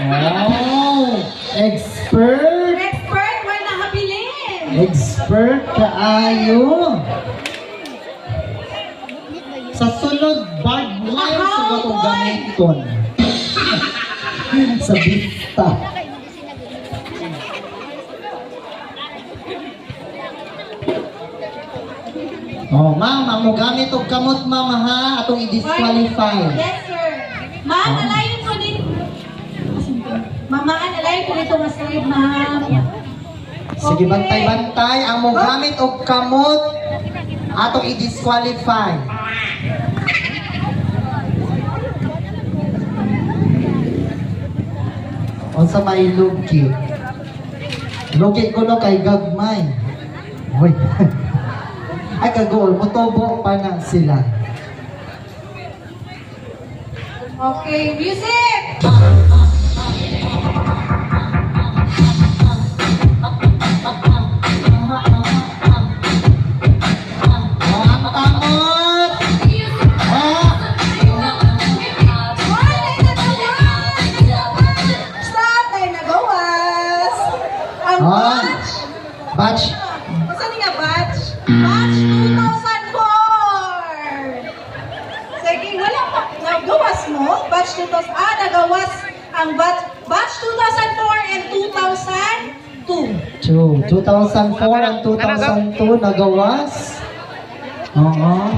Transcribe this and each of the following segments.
Oh, expert. Expert, wala na habilin. Expert kaayo. Sa sunod, barbed wire sa gatong gamiton. Sa bista. Oh, ma'am, ang mo gamit og kamot, ma'am, ha? Atong i-disqualify. Yes, sir. Ma'am, alayin ko din. Mama, alayin ko dito mas kayo, ma'am. Sige, Okay. bantay-bantay. Ang mo gamit og kamot, atong i-disqualify. O sa may lugi. Lugi ko no kay gagmay. Uy. Ay, kagol. Motobo pa na sila. Okay, music! O, ang kamot! Stop! Ay, nagawas! Ang Ah. batch! Batch. Saan nga batch? Batch 2004! Sige, wala pa. Nagawas mo? Batch 2000. Nagawas ang batch 2004 and 2002. 2004 and 2002 nagawas. Oo.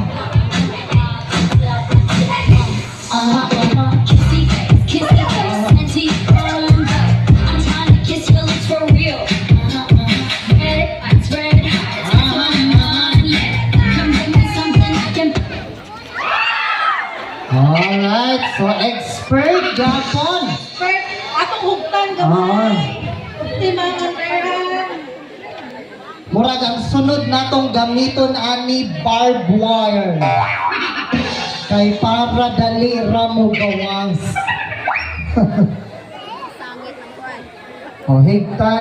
Alright, so expert Japon. Expert, atong hugtan gamay. Optima ang pera. Murag ang sunod natong gamiton ani barbed wire. Kay para dali ra mo gawas. Oh, higta.